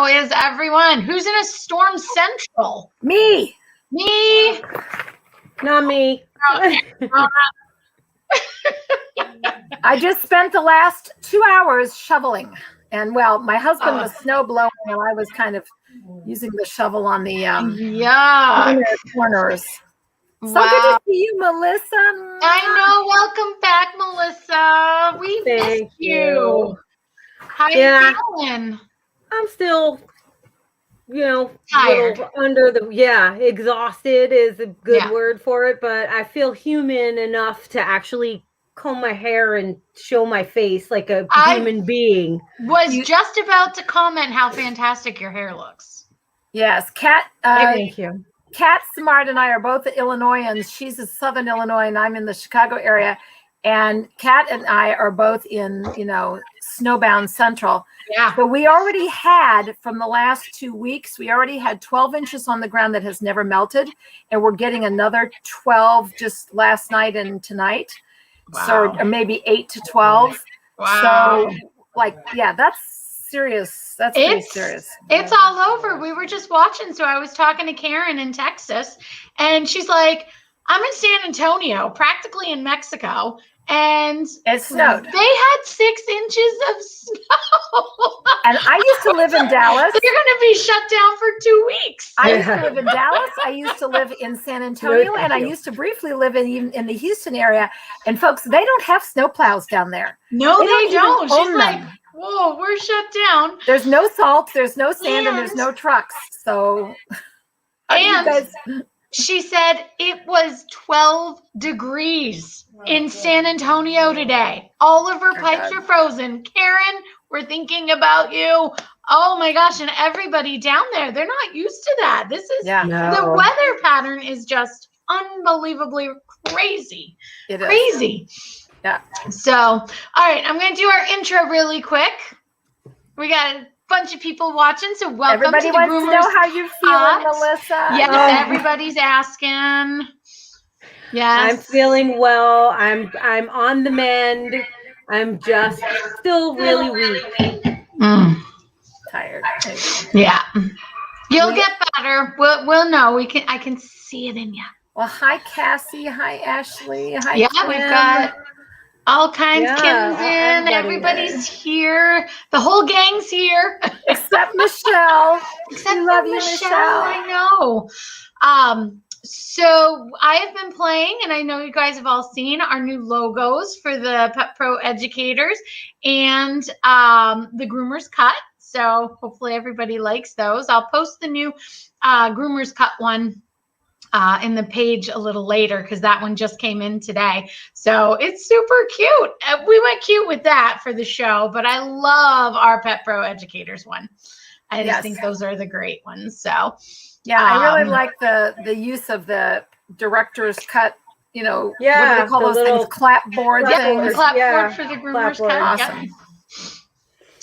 How is everyone? Who's in a storm central? Me. Not me. I just spent the last 2 hours shoveling. And well, my husband was snow blowing and I was kind of using the shovel on the corners. So good to see you, Melissa. I know. Welcome back, Melissa. We missed you. How you feeling? I'm still, tired. Exhausted is a good word for it, but I feel human enough to actually comb my hair and show my face like a human being. Was just about to comment how fantastic your hair looks. Yes, Kat. Thank you. Kat Smart and I are both Illinoisans. She's in Southern Illinois and I'm in the Chicago area. And Kat and I are both in, snowbound central. Yeah. But we already had, from the last 2 weeks, we already had 12 inches on the ground that has never melted. And we're getting another 12 just last night and tonight. Wow. So maybe 8 to 12. Wow. So that's serious. That's pretty serious. It's all over. We were just watching. So I was talking to Karen in Texas and she's like, I'm in San Antonio, practically in Mexico. And it snowed. They had 6 inches of snow. And I used to live in Dallas. You're going to be shut down for 2 weeks. I used to live in Dallas. I used to live in San Antonio. And I used to briefly live in the Houston area. And folks, they don't have snow plows down there. No, they don't. She's like, whoa, we're shut down. There's no salt, there's no sand, and there's no trucks. So, she said it was 12 degrees in San Antonio today. All of her pipes are frozen. Karen, we're thinking about you. Oh my gosh. And everybody down there, they're not used to that. This is the weather pattern is just unbelievably crazy. It is. Crazy. Yeah. So, all right, I'm going to do our intro really quick. We got a bunch of people watching, so welcome Everybody to the wants to know how you feeling, Melissa. Yes, everybody's asking. Yes, I'm feeling well. I'm on the mend. I'm just still really weak. Tired. Yeah, you'll get better. We'll know. I can see it in you. Well, hi Cassie. Hi Ashley. Hi. Yeah, Kim. we've got all kinds. Kim's in. Everybody's here. The whole gang's here. Except Michelle. Except we love you, Michelle. I know. So I have been playing, and I know you guys have all seen our new logos for the Pet Pro Educators and the Groomers Cut. So hopefully everybody likes those. I'll post the new Groomers Cut one in the page a little later because that one just came in today. So it's super cute. We went cute with that for the show, but I love our Pet Pro Educators one. I just think those are the great ones. So yeah, I really like the use of the director's cut. What do they call those things? Clapboard things. Clapboard for the Groomers Cut. Awesome.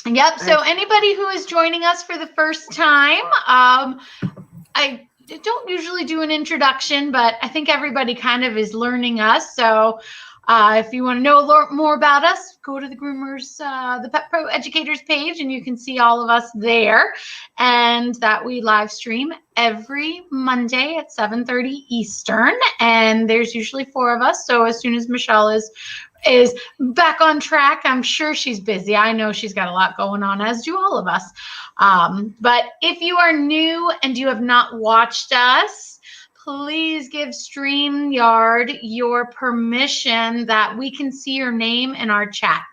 Yep. So anybody who is joining us for the first time, I don't usually do an introduction, but I think everybody kind of is learning us. So if you want to know a lot more about us, go to the Groomers, the Pet Pro Educators page, and you can see all of us there. And that we live stream every Monday at 7:30 Eastern. And there's usually 4 of us. So as soon as Michelle is back on track, I'm sure she's busy. I know she's got a lot going on, as do all of us. But if you are new and you have not watched us, please give StreamYard your permission that we can see your name in our chat.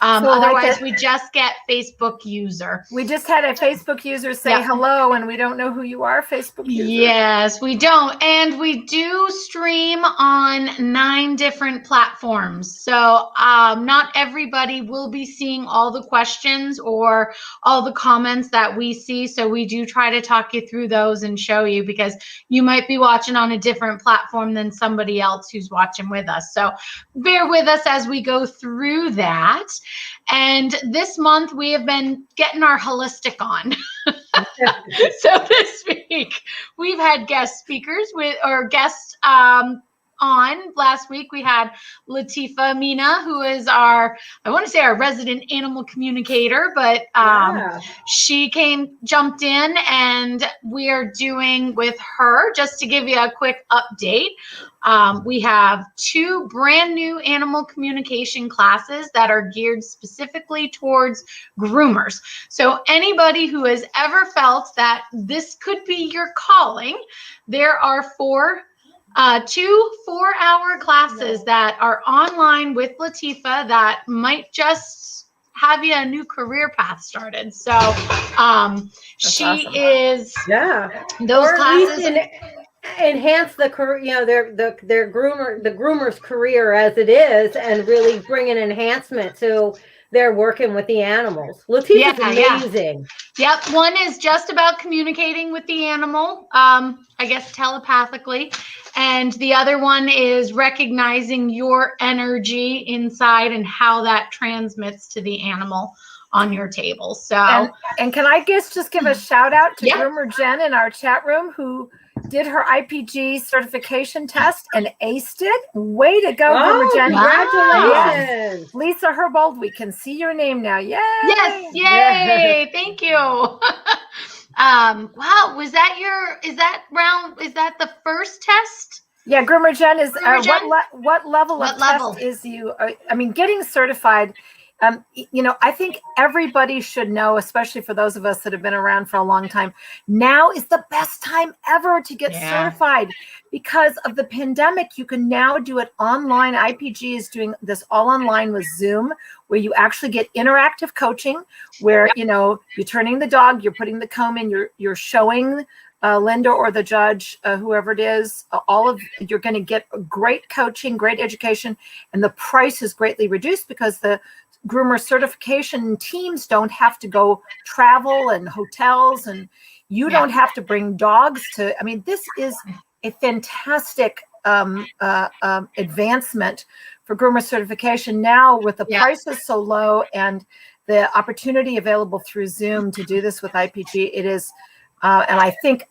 Otherwise, we just get Facebook user. We just had a Facebook user say hello, and we don't know who you are, Facebook user. Yes, we don't. And we do stream on 9 different platforms. So not everybody will be seeing all the questions or all the comments that we see. So we do try to talk you through those and show you, because you might be watching on a different platform than somebody else who's watching with us. So bear with us as we go through that. And this month we have been getting our holistic on. So this week we've had guest speakers guests on on last week, we had Latifa Mina, who is I want to say our resident animal communicator, but she jumped in, and we are doing with her, just to give you a quick update. We have 2 brand new animal communication classes that are geared specifically towards groomers. So anybody who has ever felt that this could be your calling, there are 2 4-hour classes that are online with Latifa that might just have you a new career path started. So she awesome. is those or classes. at least enhance the career, the groomer's career as it is, and really bring an enhancement to their working with the animals. Latifa's amazing. Yep. One is just about communicating with the animal, I guess telepathically. And the other one is recognizing your energy inside and how that transmits to the animal on your table. So, and can I just give a shout out to Groomer Jen in our chat room, who did her IPG certification test and aced it. Way to go, Groomer Jen. Congratulations. Yes. Lisa Herbold, we can see your name now. Yay. Yes. Yay. Thank you. Wow. Is that the first test? Yeah. Groomer Jen is, Jen? what level test is you, getting certified. I think everybody should know, especially for those of us that have been around for a long time, now is the best time ever to get certified. Because of the pandemic, you can now do it online. IPG is doing this all online with Zoom, where you actually get interactive coaching, where, you're turning the dog, you're putting the comb in, you're showing Linda or the judge, whoever it is, you're going to get great coaching, great education, and the price is greatly reduced because the groomer certification teams don't have to go travel and hotels, and you don't have to bring dogs to. This is a fantastic advancement for groomer certification now, with the prices so low and the opportunity available through Zoom to do this with IPG. It is. And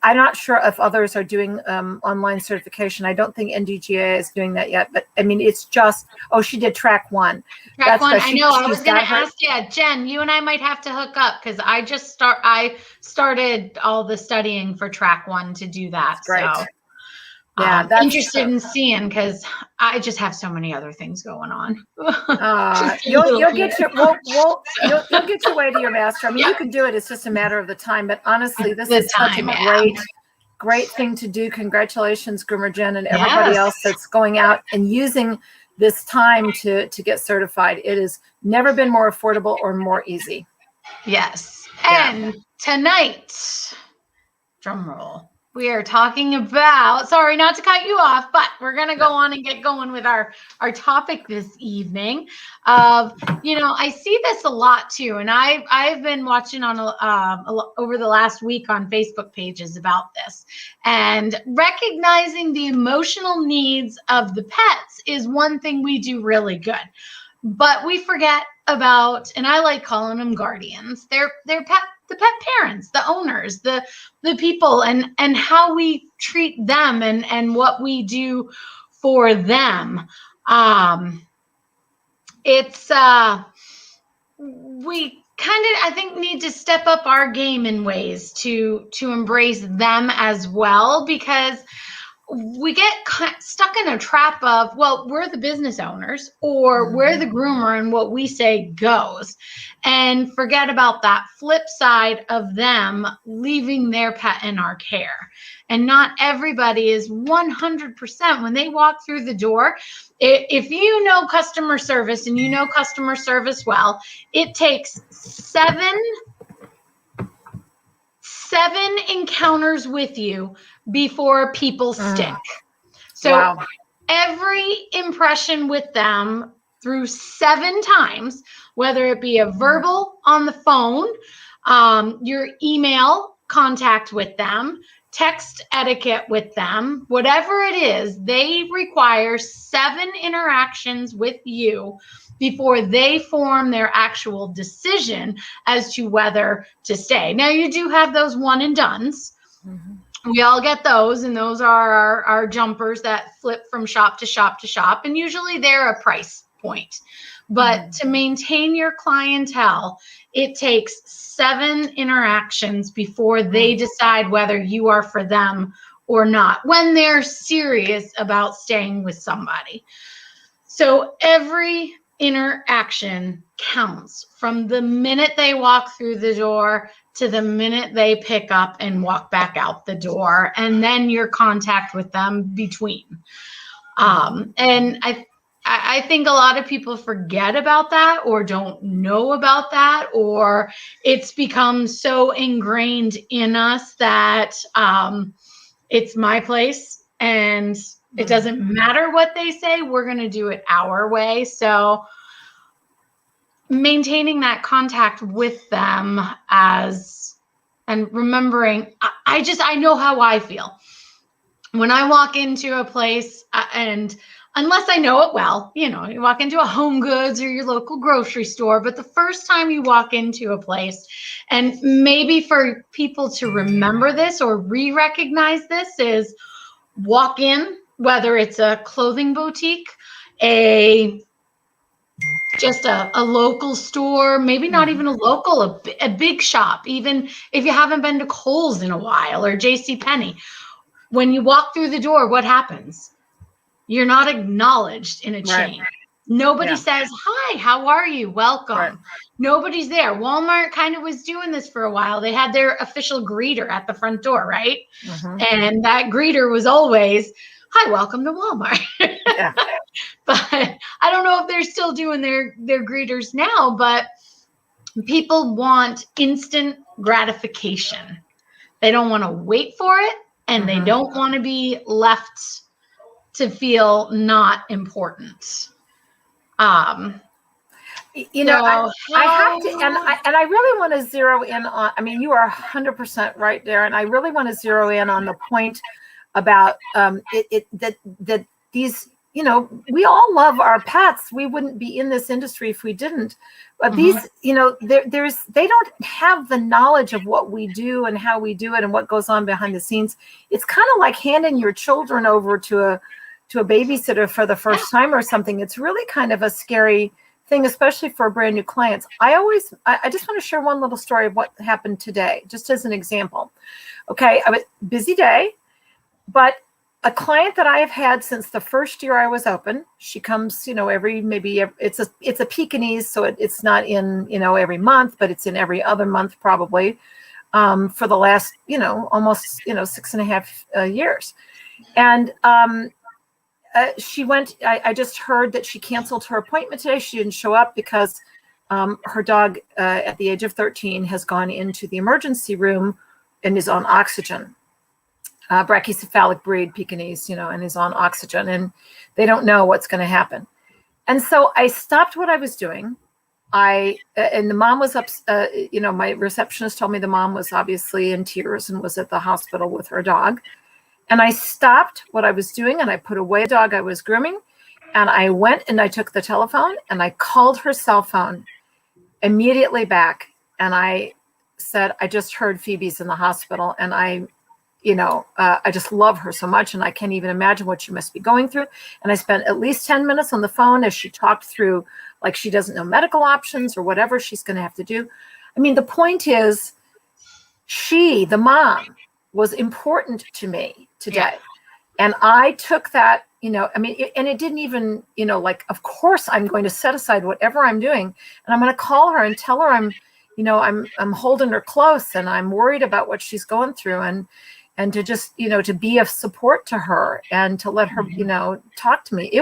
I'm not sure if others are doing online certification. I don't think NDGA is doing that yet, but it's just, she did track 1. I know. I was going to ask you, Jen, you and I might have to hook up, because I started all the studying for track 1 to do that. That's great. So that's interested in seeing, because I just have so many other things going on. You'll get your way to your master. You can do it. It's just a matter of the time. But honestly, this is such a great thing to do. Congratulations, Groomer Jen, and everybody else that's going out and using this time to get certified. It has never been more affordable or more easy. Yes. And tonight, drum roll, we are talking about, sorry not to cut you off, but we're going to go on and get going with our topic this evening of, I see this a lot too. And I've been watching on over the last week on Facebook pages about this, and recognizing the emotional needs of the pets is one thing we do really good, but we forget about, and I like calling them guardians. They're the pet parents, the owners, the people, and how we treat them and what we do for them. We kind of, I think, need to step up our game in ways to embrace them as well, because we get stuck in a trap of, well, we're the business owners, or we're the groomer, and what we say goes, and forget about that flip side of them leaving their pet in our care. And not everybody is 100% when they walk through the door. If you know customer service and you know customer service well, it takes seven encounters with you before people stick. So every impression with them through 7 times, whether it be a verbal on the phone, your email contact with them, text etiquette with them, whatever it is, they require 7 interactions with you before they form their actual decision as to whether to stay. Now, you do have those one and dones, We all get those, and those are our jumpers that flip from shop to shop to shop, and usually they're a price point. But to maintain your clientele, it takes 7 interactions before they decide whether you are for them or not, when they're serious about staying with somebody. So every interaction counts from the minute they walk through the door to the minute they pick up and walk back out the door, and then your contact with them between. And I think a lot of people forget about that, or don't know about that, or it's become so ingrained in us that it's my place and it doesn't matter what they say, we're going to do it our way. So maintaining that contact with them and remembering, I know how I feel when I walk into a place, and unless I know it well, you walk into a Home Goods or your local grocery store, but the first time you walk into a place, and maybe for people to remember this or re-recognize this, is walk in, whether it's a clothing boutique, just a local store, maybe not even a local, a big shop, even if you haven't been to Kohl's in a while, or JCPenney. When you walk through the door, what happens? You're not acknowledged in a chain. Right. Nobody says, hi, how are you? Welcome. Right. Nobody's there. Walmart kind of was doing this for a while. They had their official greeter at the front door, right? And that greeter was always, hi, welcome to Walmart. Yeah. But I don't know if they're still doing their greeters now, but people want instant gratification. They don't want to wait for it, and they don't want to be left to feel not important. I have to, and I really want to zero in on, you are 100% right there. And I really want to zero in on the point about that these, we all love our pets. We wouldn't be in this industry if we didn't. But these, they don't have the knowledge of what we do and how we do it and what goes on behind the scenes. It's kind of like handing your children over to a babysitter for the first time or something. It's really kind of a scary thing, especially for brand new clients. I just want to share one little story of what happened today, just as an example. Okay, I was busy day, but a client that I have had since the first year I was open, she comes, it's a Pekingese, so it's not in, every month, but it's in every other month probably, for the last, almost, 6.5 years. And she went, I just heard that she canceled her appointment today. She didn't show up because her dog at the age of 13 has gone into the emergency room and is on oxygen. Brachycephalic breed Pekingese, and is on oxygen, and they don't know what's going to happen. And so I stopped what I was doing. And the mom was up, my receptionist told me the mom was obviously in tears and was at the hospital with her dog. And I stopped what I was doing and I put away the dog I was grooming, and I went and I took the telephone and I called her cell phone immediately back. And I said, I just heard Phoebe's in the hospital, and I just love her so much, and I can't even imagine what she must be going through. And I spent at least 10 minutes on the phone as she talked through, like, she doesn't know medical options or whatever she's going to have to do. The point is, the mom was important to me today. Yeah. And I took that, and it didn't even, of course I'm going to set aside whatever I'm doing, and I'm going to call her and tell her I'm holding her close, and I'm worried about what she's going through, and to just, to be of support to her and to let her, talk to me.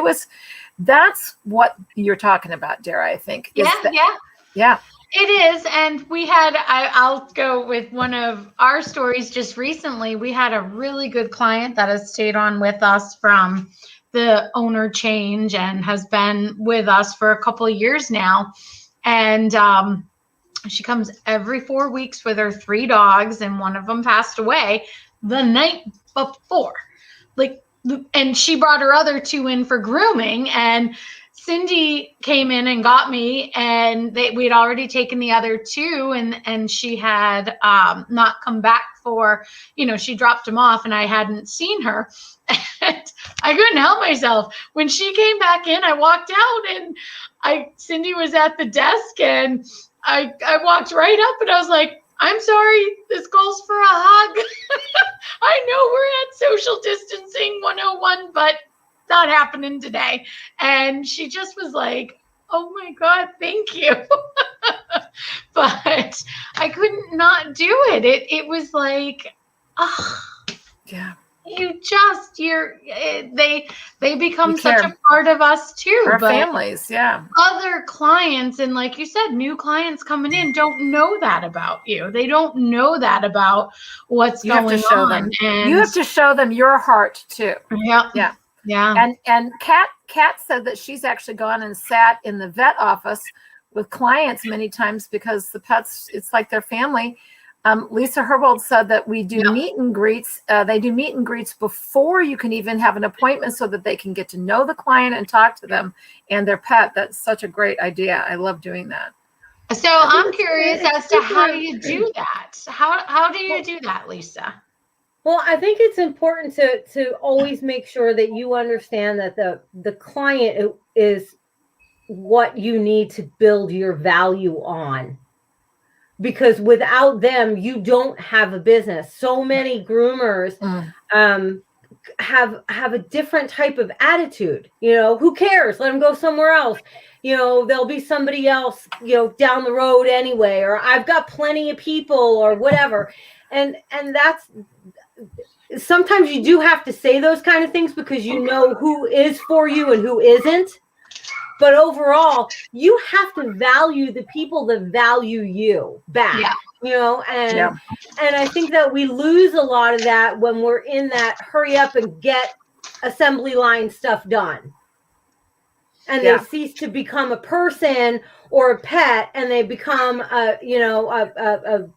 That's what you're talking about, Dara, I think. Yeah. It is. And we had, I'll go with one of our stories just recently. We had a really good client that has stayed on with us from the owner change and has been with us for a couple of years now. And she comes every 4 weeks with her 3 dogs, and one of them passed away the night before. And she brought her other 2 in for grooming. And Cindy came in and got me, and we'd already taken the other two, and she had not come back for, she dropped him off, and I hadn't seen her. And I couldn't help myself. When she came back in, I walked out, and Cindy was at the desk, and I walked right up, and I was like, I'm sorry, this calls for a hug. I know we're at social distancing 101, but not happening today. And she just was like, oh my God, thank you. But I couldn't not do it. It was like, yeah. They become such a part of us too. Our families, yeah. Other clients, and like you said, new clients coming in don't know that about you. They don't know that about what's going on. And you have to show them your heart too. Yeah. Yeah. Yeah. And Kat said that she's actually gone and sat in the vet office with clients many times because the pets, it's like their family. Lisa Herbold said that we do meet and greets. They do meet and greets before you can even have an appointment so that they can get to know the client and talk to them and their pet. That's such a great idea. I love doing that. So I'm curious as to how you do that. How do you do that, Lisa? Well, I think it's important to always make sure that you understand that the client is what you need to build your value on. Because without them, you don't have a business. So many groomers have a different type of attitude. Who cares? Let them go somewhere else. There'll be somebody else, down the road anyway, or I've got plenty of people or whatever. And that's, sometimes you do have to say those kind of things because you know who is for you and who isn't. But overall, you have to value the people that value you back, and I think that we lose a lot of that when we're in that hurry up and get assembly line stuff done. And they cease to become a person or a pet, and they become a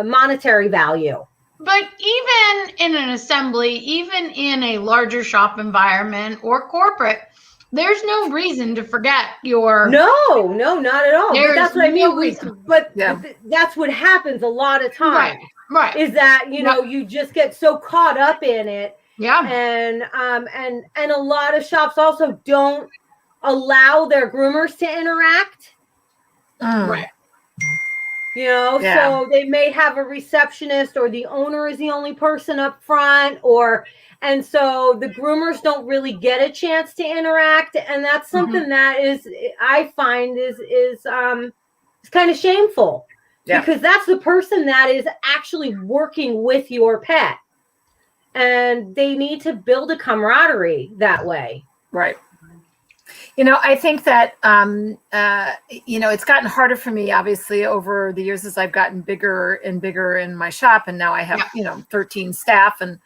monetary value. But even in an assembly, even in a larger shop environment or corporate, there's no reason to forget your. No, not at all. But that's what I mean. That's what happens a lot of times. Right. Is that you just get so caught up in it. Yeah. And a lot of shops also don't allow their groomers to interact. Right. So they may have a receptionist, or the owner is the only person up front, and so the groomers don't really get a chance to interact, and that's something that I find is kind of shameful, because that's the person that is actually working with your pet, and they need to build a camaraderie that way. Right. I think that, it's gotten harder for me, obviously, over the years as I've gotten bigger and bigger in my shop. And now I have, 13 staff and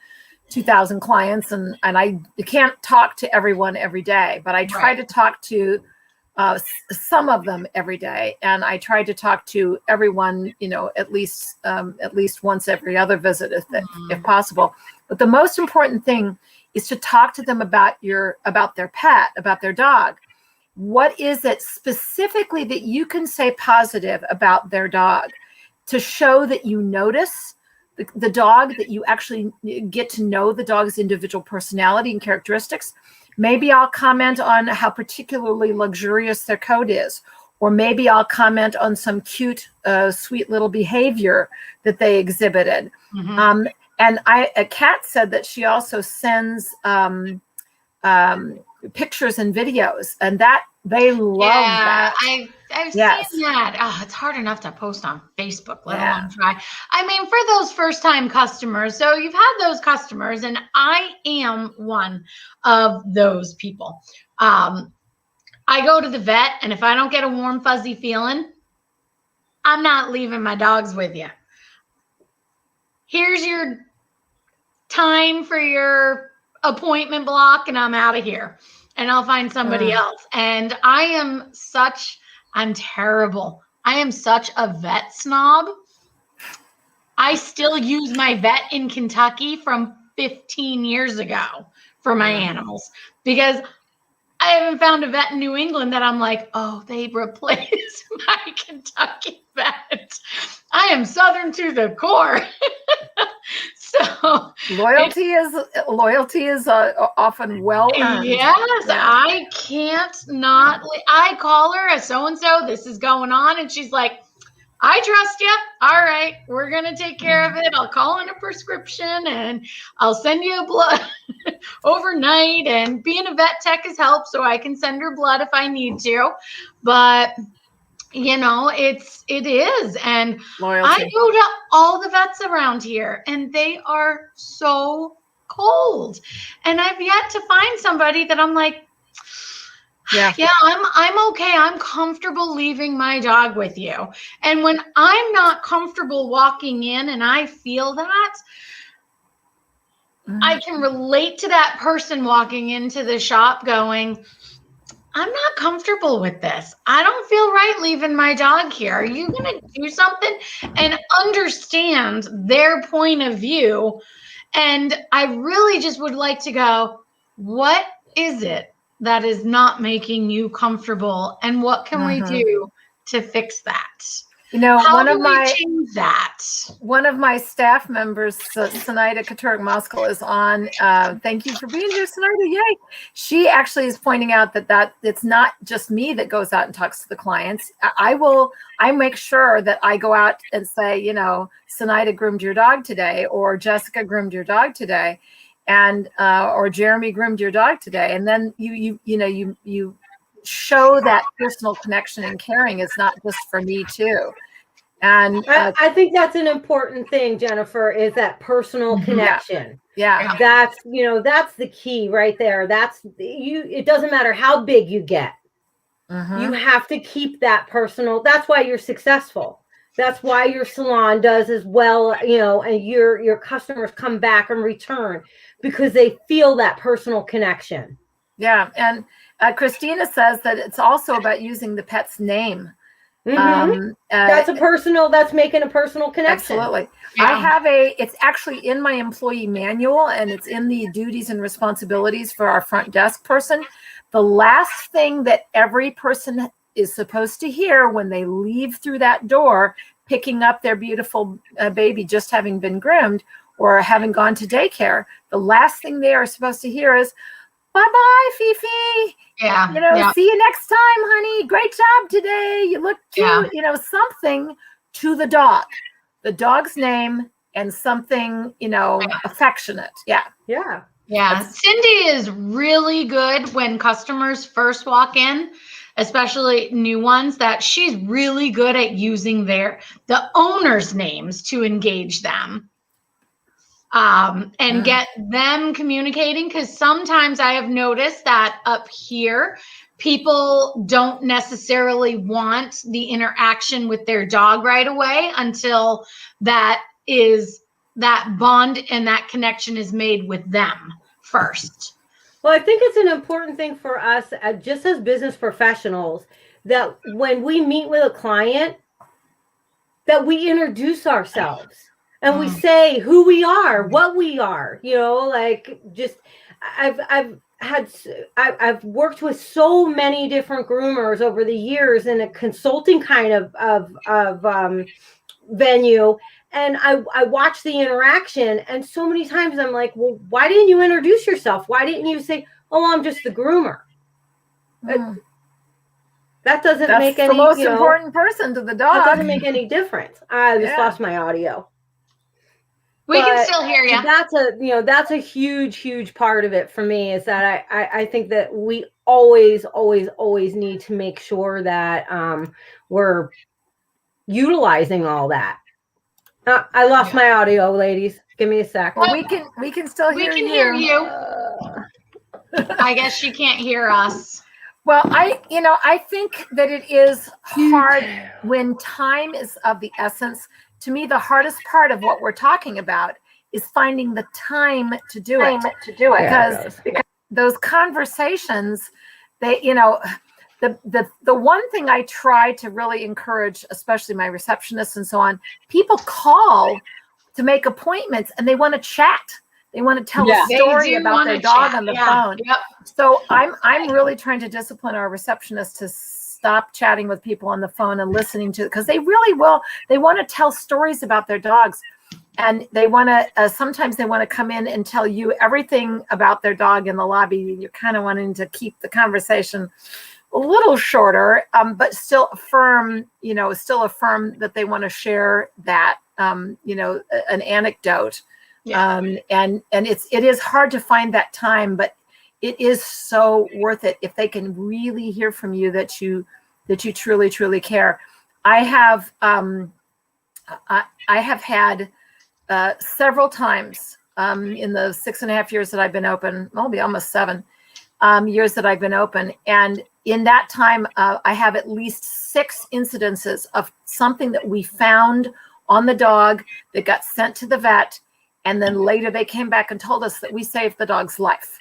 2,000 clients. And I can't talk to everyone every day, but I try to talk to some of them every day. And I try to talk to everyone, at least once every other visit, if possible. But the most important thing is to talk to them about their pet, about their dog. What is it specifically that you can say positive about their dog to show that you notice the dog, that you actually get to know the dog's individual personality and characteristics? Maybe I'll comment on how particularly luxurious their coat is, or maybe I'll comment on some cute, sweet little behavior that they exhibited. And Kat said that she also sends pictures and videos, and that they love that. I've seen that. Oh, it's hard enough to post on Facebook, let alone try. I mean, for those first-time customers, so you've had those customers, and I am one of those people. I go to the vet, and if I don't get a warm, fuzzy feeling, I'm not leaving my dogs with you. Here's your time for your appointment block, and I'm out of here, and I'll find somebody else. And I'm terrible. I am such a vet snob. I still use my vet in Kentucky from 15 years ago for my animals, because I haven't found a vet in New England that I'm like, oh, they replaced my Kentucky vet. I am Southern to the core. So loyalty is often well earned. Yes, yeah. I can't not. I call her as so-and-so, this is going on. And she's like, I trust you. All right, we're going to take care of it. I'll call in a prescription and I'll send you a blood overnight. And being a vet tech has helped, so I can send her blood if I need to. But, you know, it is. And loyalty. I go to all the vets around here, and they are so cold. And I've yet to find somebody that I'm like, yeah, I'm okay. I'm comfortable leaving my dog with you. And when I'm not comfortable walking in and I feel that, I can relate to that person walking into the shop going, I'm not comfortable with this. I don't feel right leaving my dog here. Are you going to do something? And understand their point of view. And I really just would like to go, what is it that is not making you comfortable, and what can we do to fix that? You know, how do we change that? One of my staff members, Sinaida Katurik-Moskal, is on. Thank you for being here, Sinaida. Yay! She actually is pointing out that it's not just me that goes out and talks to the clients. I make sure that I go out and say, you know, Sinaida groomed your dog today, or Jessica groomed your dog today, and or Jeremy groomed your dog today, and then you show that personal connection and caring is not just for me too. And I think that's an important thing, Jennifer, is that personal connection. Yeah. That's the key right there. It doesn't matter how big you get. You have to keep that personal. That's why you're successful. That's why your salon does as well, and your customers come back and return, because they feel that personal connection. Yeah. And Christina says that it's also about using the pet's name. That's making a personal connection. Absolutely. Yeah. It's actually in my employee manual, and it's in the duties and responsibilities for our front desk person. The last thing that every person is supposed to hear when they leave through that door, picking up their beautiful baby just having been groomed or having gone to daycare, the last thing they are supposed to hear is, bye-bye, Fifi. Yeah. See you next time, honey. Great job today. You look cute. Yeah. Something to the dog, the dog's name, and something, affectionate. Yeah. Yeah. Yeah. Cindy is really good when customers first walk in, especially new ones, that she's really good at using the owner's names to engage them. And get them communicating, because sometimes I have noticed that up here, people don't necessarily want the interaction with their dog right away until that bond and that connection is made with them first. Well, I think it's an important thing for us, just as business professionals, that when we meet with a client, that we introduce ourselves. And we say who we are, what we are, I've worked with so many different groomers over the years in a consulting kind of venue. And I watch the interaction, and so many times I'm like, well, why didn't you introduce yourself? Why didn't you say, oh, I'm just the groomer? That doesn't make any, the most important person to the dog. That doesn't make any difference. I just lost my audio. We can still hear you. That's a huge, huge part of it for me, is that I think that we always need to make sure that we're utilizing all that. I lost my audio, ladies. Give me a sec. Well, we can still hear you. We can hear you. I guess she can't hear us. Well, I think that it is hard when time is of the essence. To me, the hardest part of what we're talking about is finding the time to do it. Because those conversations, the one thing I try to really encourage, especially my receptionists and so on, people call to make appointments and they want to chat. They want to tell a story about their dog on the phone. Yep. So I'm really trying to discipline our receptionists to stop chatting with people on the phone and listening to, because they really will. They want to tell stories about their dogs, and they want to. Sometimes they want to come in and tell you everything about their dog in the lobby. You're kind of wanting to keep the conversation a little shorter, but still affirm that they want to share that, an anecdote. Yeah. And it is hard to find that time, but it is so worth it if they can really hear from you that you truly, truly care. I have had several times in the 6.5 years that I've been open, it'll be almost 7 years that I've been open. And in that time, I have at least 6 incidences of something that we found on the dog that got sent to the vet. And then later they came back and told us that we saved the dog's life.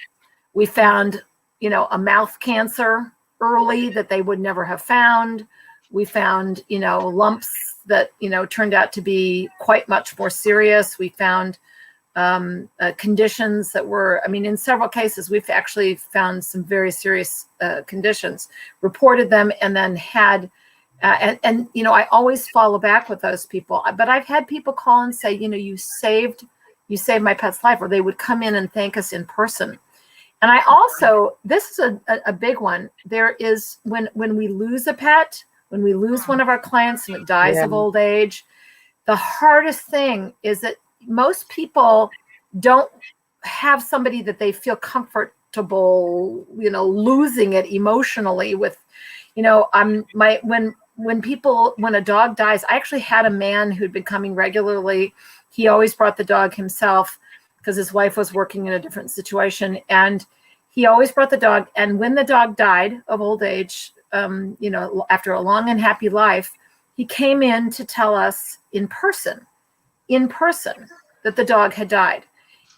We found, a mouth cancer early that they would never have found. We found, lumps that, turned out to be quite much more serious. We found conditions that were, in several cases, we've actually found some very serious conditions, reported them, and then had, I always follow back with those people. But I've had people call and say, you saved my pet's life, or they would come in and thank us in person. And I also, this is a big one. There is, when we lose a pet, when we lose one of our clients and it dies of old age, the hardest thing is that most people don't have somebody that they feel comfortable, losing it emotionally with, when a dog dies, I actually had a man who'd been coming regularly. He always brought the dog himself because his wife was working in a different situation. And he always brought the dog. And when the dog died of old age, after a long and happy life, he came in to tell us in person that the dog had died.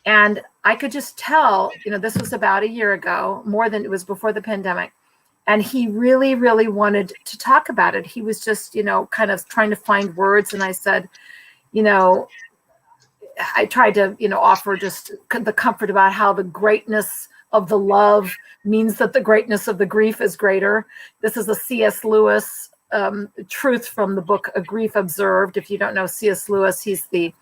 And I could just tell, this was about a year ago, it was before the pandemic. And he really, really wanted to talk about it. He was just, kind of trying to find words. And I said, I tried to, offer just the comfort about how the greatness of the love means that the greatness of the grief is greater. This is a C.S. Lewis truth from the book A Grief Observed. If you don't know C.S. Lewis, he's the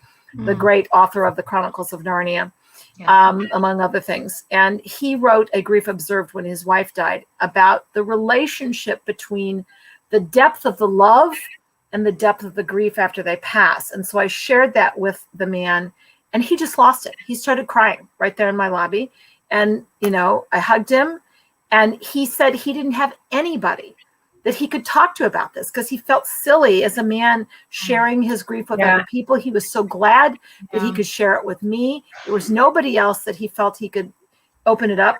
great author of the Chronicles of Narnia, among other things. And he wrote A Grief Observed when his wife died about the relationship between the depth of the love and the depth of the grief after they pass. And so I shared that with the man, and he just lost it. He started crying right there in my lobby. And, I hugged him, and he said he didn't have anybody that he could talk to about this because he felt silly as a man sharing his grief with other people. He was so glad that he could share it with me. There was nobody else that he felt he could open up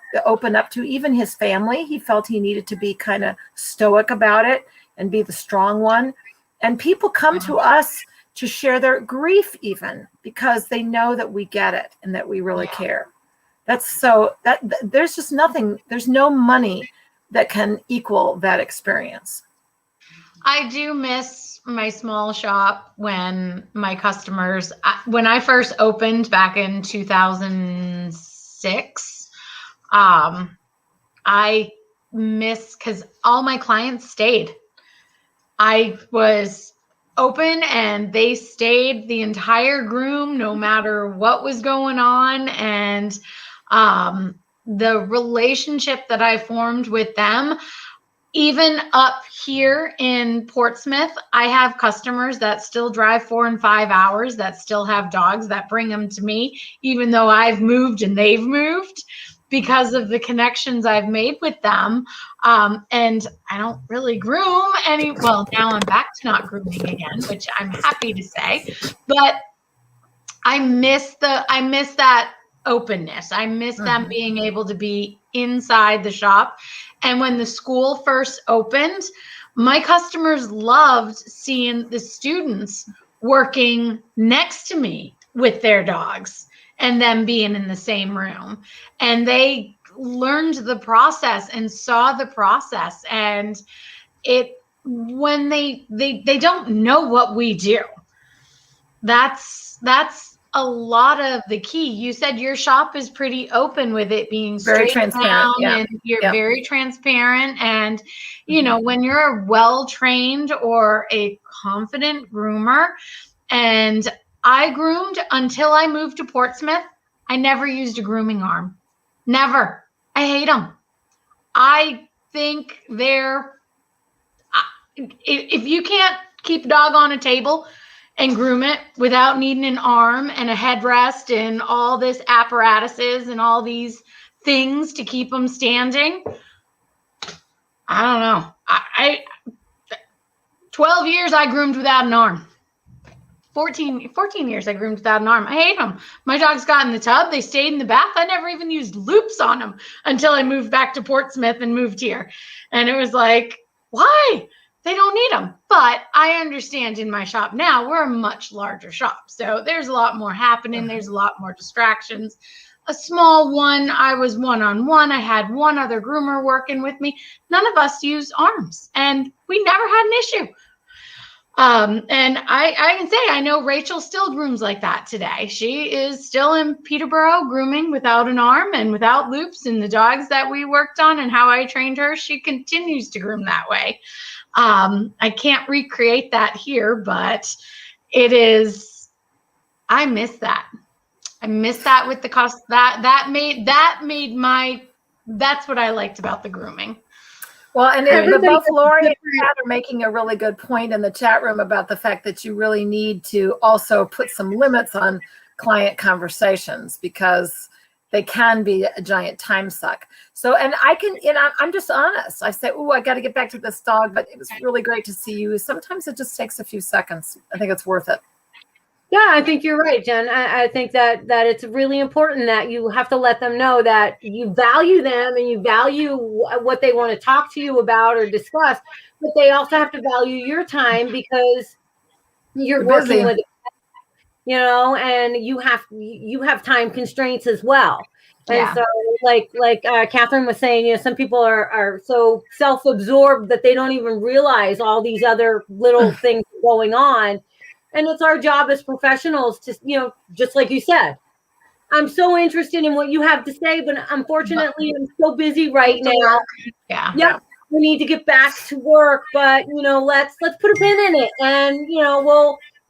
to, even his family. He felt he needed to be kind of stoic about it and be the strong one. And people come to us to share their grief even because they know that we get it and that we really care. There's just nothing, there's no money that can equal that experience. I do miss my small shop when my customers, when I first opened back in 2006, I miss, because all my clients stayed. I was open and they stayed the entire groom, no matter what was going on. And the relationship that I formed with them, even up here in Portsmouth, I have customers that still drive 4 and 5 hours that still have dogs that bring them to me, even though I've moved and they've moved, because of the connections I've made with them. And I don't really groom any. Well, now I'm back to not grooming again, which I'm happy to say, but I miss that openness. I miss them being able to be inside the shop. And when the school first opened, my customers loved seeing the students working next to me with their dogs and them being in the same room. And they learned the process and saw the process. And when they don't know what we do, that's a lot of the key. You said your shop is pretty open with it being Very straight transparent, down, and you're very transparent. And, you know, when you're a well-trained or a confident groomer, and I groomed until I moved to Portsmouth, I never used a grooming arm. Never. I hate them. I think if you can't keep a dog on a table and groom it without needing an arm and a headrest and all this apparatuses and all these things to keep them standing, I don't know. 12 years I groomed without an arm. 14 years I groomed without an arm. I hate them. My dogs got in the tub. They stayed in the bath. I never even used loops on them until I moved back to Portsmouth and moved here. And it was like, why? They don't need them. But I understand in my shop now, we're a much larger shop. So there's a lot more happening. There's a lot more distractions. A small one, I was one-on-one. I had one other groomer working with me. None of us used arms, and we never had an issue. And I can say, I know Rachel still grooms like that today. She is still in Peterborough grooming without an arm and without loops. And the dogs that we worked on and how I trained her, she continues to groom that way. I can't recreate that here, but it is, I miss that. I miss that with the cost that's what I liked about the grooming. Well, and both Lori and Pat are making a really good point in the chat room about the fact that you really need to also put some limits on client conversations, because they can be a giant time suck. So, and I'm just honest. I say, oh, I got to get back to this dog, but it was really great to see you. Sometimes it just takes a few seconds. I think it's worth it. Yeah, I think you're right, Jen. I think that it's really important that you have to let them know that you value them and you value what they want to talk to you about or discuss, but they also have to value your time, because you're working with, and you have time constraints as well. And so like Catherine was saying, some people are so self-absorbed that they don't even realize all these other little things going on. And it's our job as professionals to, just like you said, I'm so interested in what you have to say, but unfortunately, I'm so busy right now. Yeah. We need to get back to work, but let's put a pin in it, and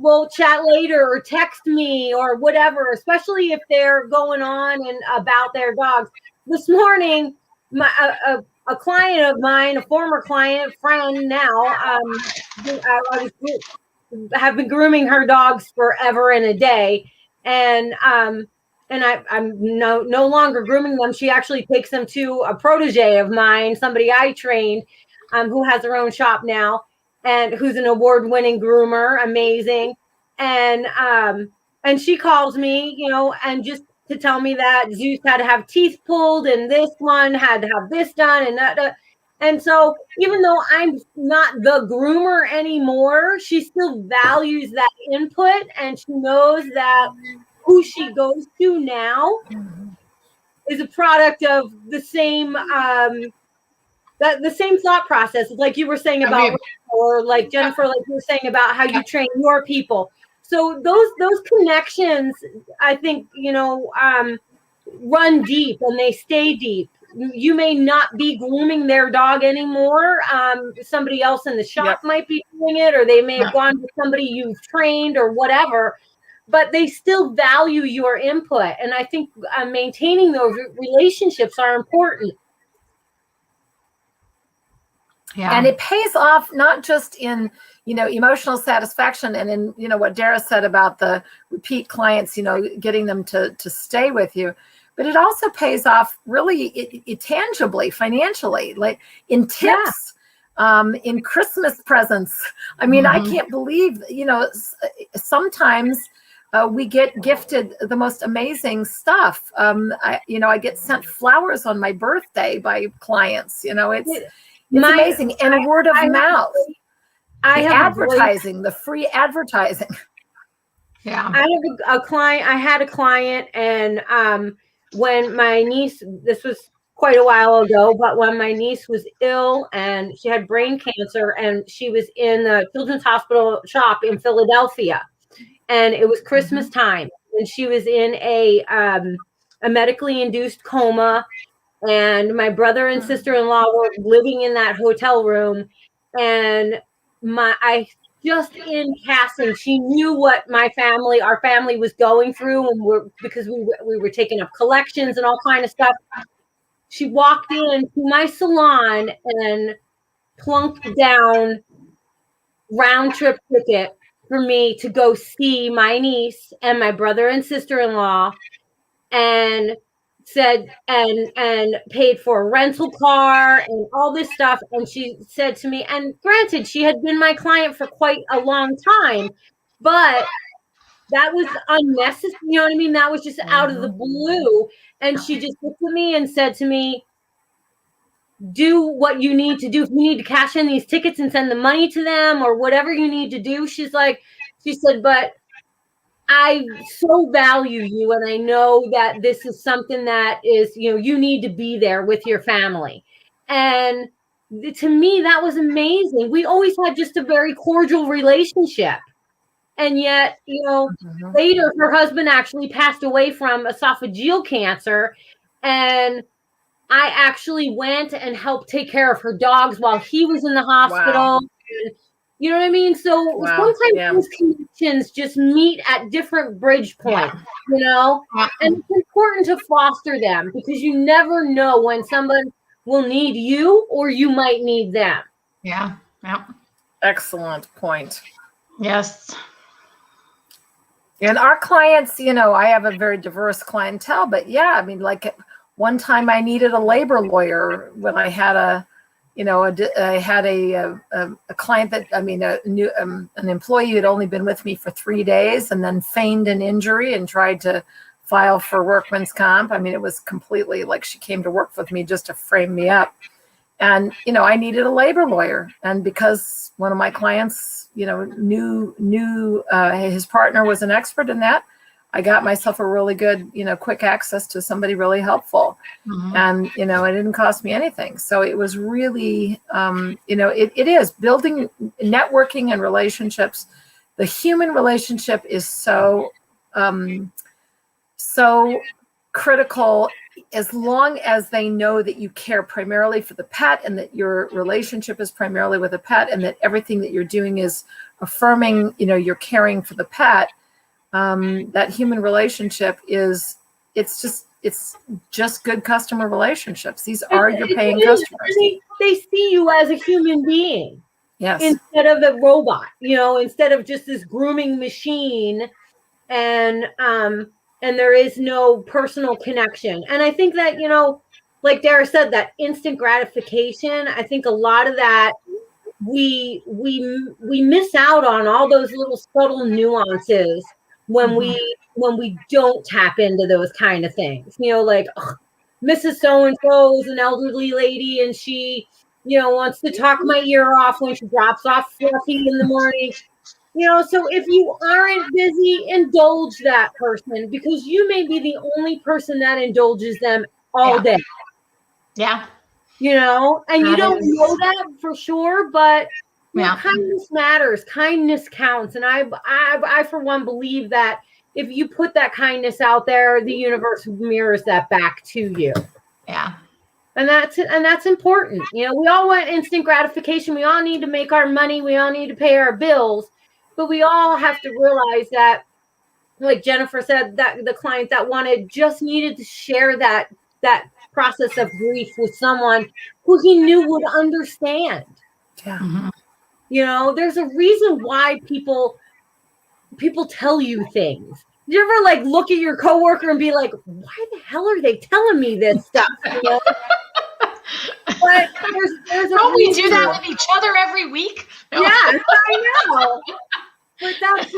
we'll chat later, or text me or whatever. Especially if they're going on and about their dogs. This morning, a client of mine, a former client, friend now, have been grooming her dogs forever and a day, and I'm no longer grooming them. She actually takes them to a protege of mine, somebody I trained, who has her own shop now, and who's an award-winning groomer, amazing. And she calls me, and just to tell me that Zeus had to have teeth pulled, and this one had to have this done, and that. And so even though I'm not the groomer anymore, she still values that input, and she knows that who she goes to now is a product of the same the same thought process, like you were saying about, or like Jennifer, like you were saying about how you train your people. So those connections, I think, run deep, and they stay deep. You may not be grooming their dog anymore. Somebody else in the shop might be doing it, or they may have gone to somebody you've trained or whatever, but they still value your input. And I think maintaining those relationships are important. Yeah. And it pays off not just in, emotional satisfaction and in, what Dara said about the repeat clients, getting them to stay with you. But it also pays off really tangibly, financially, like in tips, in Christmas presents. I mean, I can't believe, sometimes we get gifted the most amazing stuff. I get sent flowers on my birthday by clients. It's amazing. And word of mouth. The free advertising. Yeah. I had a client, and when my niece, this was quite a while ago, but when my niece was ill and she had brain cancer, and she was in the Children's Hospital shop in Philadelphia, and it was Christmas time, and she was in a medically induced coma. And my brother and sister-in-law were living in that hotel room. And I just in passing, she knew what our family was going through, and because we were taking up collections and all kind of stuff. She walked into my salon and plunked down round trip ticket for me to go see my niece and my brother and sister-in-law, and said and paid for a rental car and all this stuff. And she said to me, and granted, she had been my client for quite a long time, but that was unnecessary. You know what I mean? That was just out of the blue. And she just looked at me and said to me, do what you need to do. If you need to cash in these tickets and send the money to them or whatever you need to do. She said, but I so value you, and I know that this is something that is, you need to be there with your family. And to me, that was amazing. We always had just a very cordial relationship. And yet, later her husband actually passed away from esophageal cancer. And I actually went and helped take care of her dogs while he was in the hospital. Wow. And, you know what I mean? So sometimes those connections just meet at different bridge points, and it's important to foster them, because you never know when someone will need you or you might need them. Yeah. Yeah. Excellent point. Yes. And our clients, I have a very diverse clientele, but like one time I needed a labor lawyer when I had a client that, an employee who had only been with me for 3 days and then feigned an injury and tried to file for workman's comp. It was completely like she came to work with me just to frame me up. And, I needed a labor lawyer. And because one of my clients, knew his partner was an expert in that, I got myself a really good, quick access to somebody really helpful. Mm-hmm. And, it didn't cost me anything. So it was really, it is building networking and relationships. The human relationship is so critical, as long as they know that you care primarily for the pet and that your relationship is primarily with a pet and that everything that you're doing is affirming, you're caring for the pet. That human relationship it's just good customer relationships. These are your paying customers. They see you as a human being. Yes. Instead of a robot, instead of just this grooming machine, and there is no personal connection. And I think that, like Dara said, that instant gratification, I think a lot of that we miss out on all those little subtle nuances when we don't tap into those kind of things. Like Mrs. So-and-so is an elderly lady and she, wants to talk my ear off when she drops off Fluffy in the morning. So if you aren't busy, indulge that person, because you may be the only person that indulges them all day. Yeah. And you don't know that for sure, but kindness matters. Kindness counts. And I for one believe that if you put that kindness out there, the universe mirrors that back to you. Yeah. And that's important. We all want instant gratification. We all need to make our money. We all need to pay our bills. But we all have to realize that, like Jennifer said, that the client that just needed to share that process of grief with someone who he knew would understand. Yeah. Mm-hmm. There's a reason why people tell you things. Do you ever look at your coworker and be like, why the hell are they telling me this stuff? But there's don't we do that with each other every week? No. Yes, I know. But that's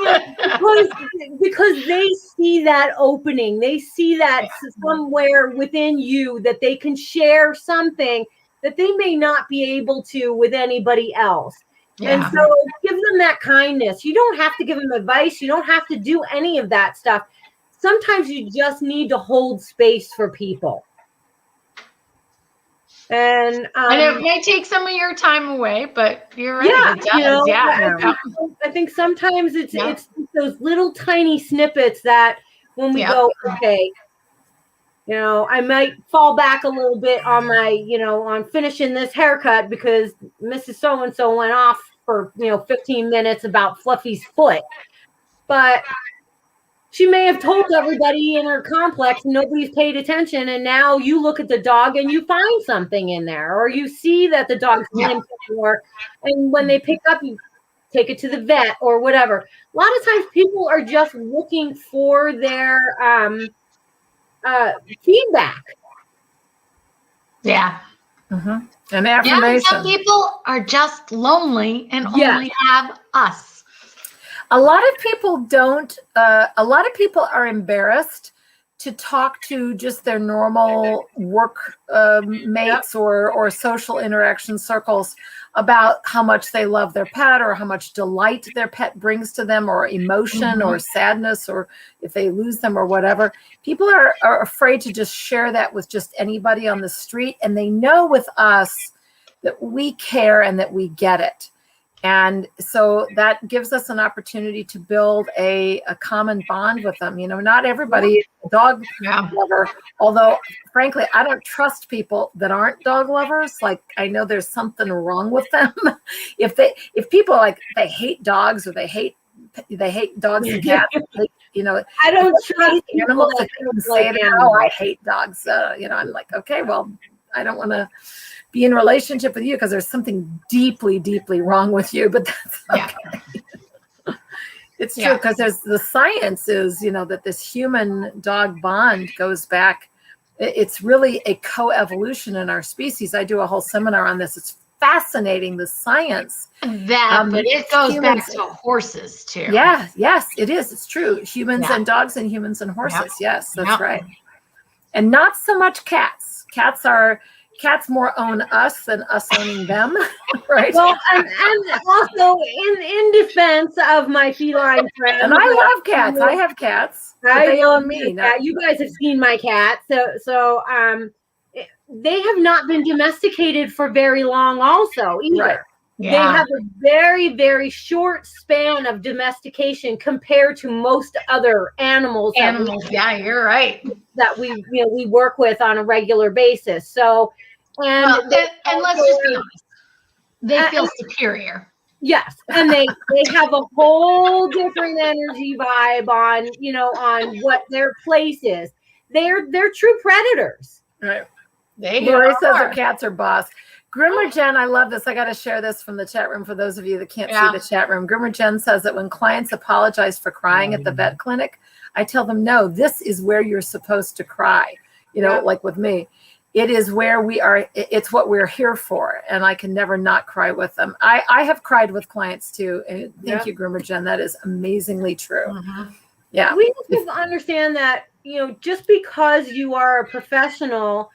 because they see that opening. They see that somewhere within you that they can share something that they may not be able to with anybody else. Yeah. And so give them that kindness. You don't have to give them advice. You don't have to do any of that stuff. Sometimes you just need to hold space for people. And it may take some of your time away, but you're right. Yeah, it does. I think sometimes it's those little tiny snippets that when we go, okay, I might fall back a little bit on my, on finishing this haircut because Mrs. So-and-so went off for, 15 minutes about Fluffy's foot. But she may have told everybody in her complex, nobody's paid attention. And now you look at the dog and you find something in there, or you see that the dog's limping, and when they pick up, you take it to the vet or whatever. A lot of times people are just looking for their feedback. Yeah. Mm-hmm. And affirmation. Yeah, some people are just lonely and only have us. A lot of people don't. A lot of people are embarrassed to talk to just their normal work mates or social interaction circles about how much they love their pet or how much delight their pet brings to them, or emotion or sadness, or if they lose them or whatever. People are afraid to just share that with just anybody on the street. And they know with us that we care and that we get it. And so that gives us an opportunity to build a common bond with them. Not everybody is a dog lover, although frankly, I don't trust people that aren't dog lovers. Like, I know there's something wrong with them. If people they hate dogs, or they hate dogs and cats, I don't trust animals that can say that, oh, I hate dogs. I'm like, okay, well, I don't want to be in a relationship with you because there's something deeply, deeply wrong with you, but that's okay. It's true, because there's the science is, that this human dog bond goes back. It's really a co-evolution in our species. I do a whole seminar on this. It's fascinating, the science. But it goes back to horses too. Yeah, yes, it is. It's true. Humans and dogs, and humans and horses. Yes, that's right. And not so much cats. Cats more own us than us owning them, right? Well, and also in defense of my feline friends, and I love cats. I have cats. They own me. You guys have seen my cat, so they have not been domesticated for very long, also either. Right. Yeah. They have a very, very short span of domestication compared to most other animals. You're right. That we work with on a regular basis. So. And let's just be honest, they feel superior. Yes, and they have a whole different energy vibe on what their place is. They're true predators. Right. Lori says her cats are boss. Grimmer Jen, I love this. I got to share this from the chat room for those of you that can't see the chat room. Grimmer Jen says that when clients apologize for crying at the vet clinic, I tell them, no, this is where you're supposed to cry. Like with me. It is where we are. It's what we're here for. And I can never not cry with them. I have cried with clients too. And thank you, Grimmer Jen. That is amazingly true. Yeah. We have to understand that, just because you are a professional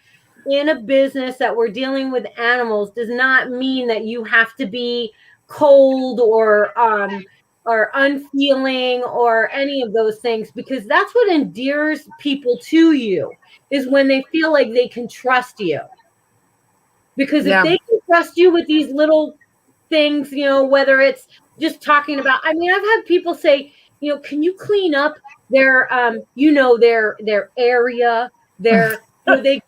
in a business that we're dealing with animals does not mean that you have to be cold or unfeeling or any of those things, because that's what endears people to you, is when they feel like they can trust you. Because if they can trust you with these little things, whether it's just talking about, I've had people say, can you clean up their area, they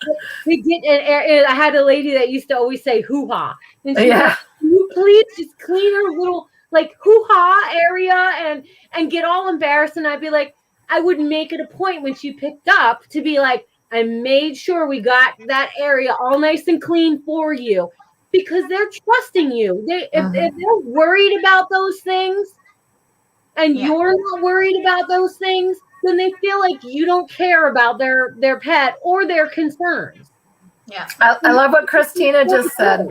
get an area. I had a lady that used to always say hoo-ha. And she like, can you please just clean her little hoo-ha area and get all embarrassed? And I'd be like, I would make it a point when she picked up to be like, I made sure we got that area all nice and clean for you, because they're trusting you. If they're worried about those things and you're not worried about those things, then they feel like you don't care about their pet or their concerns. Yeah. I love what Christina just said.